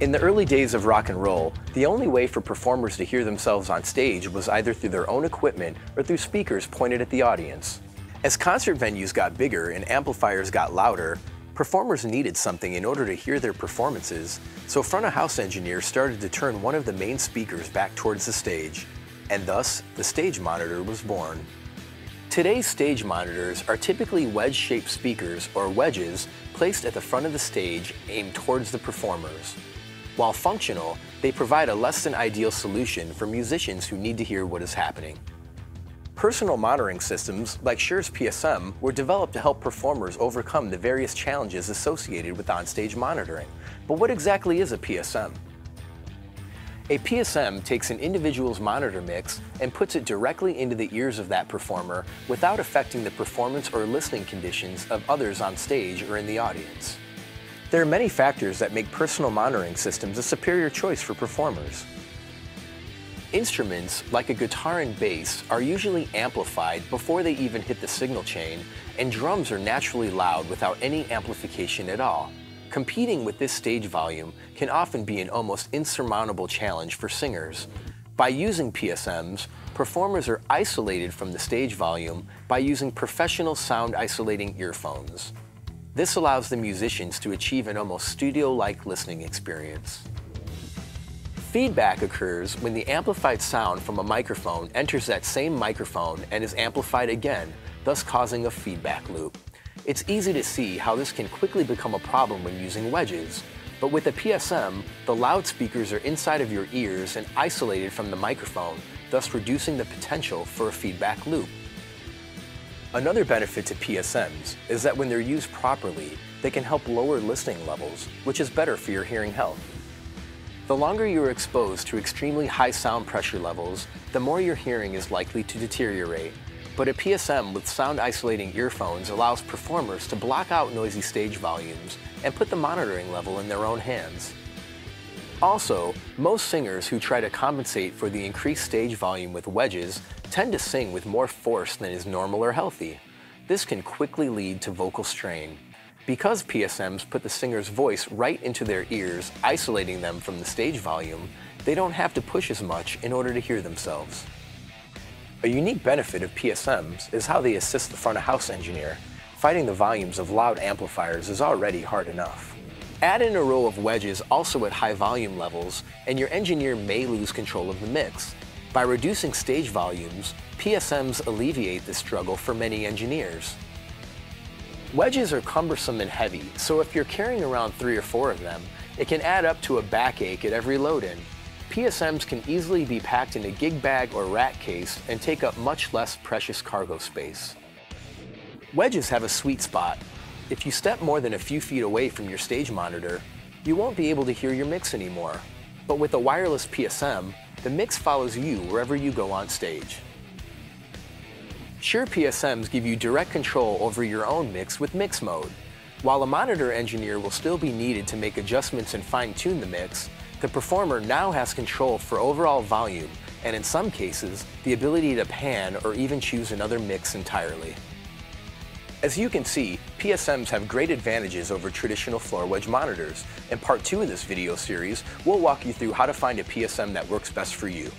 In the early days of rock and roll, the only way for performers to hear themselves on stage was either through their own equipment or through speakers pointed at the audience. As concert venues got bigger and amplifiers got louder, performers needed something in order to hear their performances, so front-of-house engineers started to turn one of the main speakers back towards the stage, and thus the stage monitor was born. Today's stage monitors are typically wedge-shaped speakers or wedges placed at the front of the stage aimed towards the performers. While functional, they provide a less than ideal solution for musicians who need to hear what is happening. Personal monitoring systems, like Shure's PSM, were developed to help performers overcome the various challenges associated with onstage monitoring. But what exactly is a PSM? A PSM takes an individual's monitor mix and puts it directly into the ears of that performer without affecting the performance or listening conditions of others on stage or in the audience. There are many factors that make personal monitoring systems a superior choice for performers. Instruments, like a guitar and bass, are usually amplified before they even hit the signal chain, and drums are naturally loud without any amplification at all. Competing with this stage volume can often be an almost insurmountable challenge for singers. By using PSMs, performers are isolated from the stage volume by using professional sound isolating earphones. This allows the musicians to achieve an almost studio-like listening experience. Feedback occurs when the amplified sound from a microphone enters that same microphone and is amplified again, thus causing a feedback loop. It's easy to see how this can quickly become a problem when using wedges, but with a PSM, the loudspeakers are inside of your ears and isolated from the microphone, thus reducing the potential for a feedback loop. Another benefit to PSMs is that when they're used properly, they can help lower listening levels, which is better for your hearing health. The longer you are exposed to extremely high sound pressure levels, the more your hearing is likely to deteriorate. But a PSM with sound isolating earphones allows performers to block out noisy stage volumes and put the monitoring level in their own hands. Also, most singers who try to compensate for the increased stage volume with wedges tend to sing with more force than is normal or healthy. This can quickly lead to vocal strain. Because PSMs put the singer's voice right into their ears, isolating them from the stage volume, they don't have to push as much in order to hear themselves. A unique benefit of PSMs is how they assist the front-of-house engineer. Fighting the volumes of loud amplifiers is already hard enough. Add in a row of wedges also at high volume levels, and your engineer may lose control of the mix. By reducing stage volumes, PSMs alleviate this struggle for many engineers. Wedges are cumbersome and heavy, so if you're carrying around 3 or 4 of them, it can add up to a backache at every load-in. PSMs can easily be packed in a gig bag or rack case and take up much less precious cargo space. Wedges have a sweet spot. If you step more than a few feet away from your stage monitor, you won't be able to hear your mix anymore. But with a wireless PSM, the mix follows you wherever you go on stage. Shure PSMs give you direct control over your own mix with mix mode. While a monitor engineer will still be needed to make adjustments and fine-tune the mix, the performer now has control for overall volume and in some cases, the ability to pan or even choose another mix entirely. As you can see, PSMs have great advantages over traditional floor wedge monitors. In part 2 of this video series, we'll walk you through how to find a PSM that works best for you.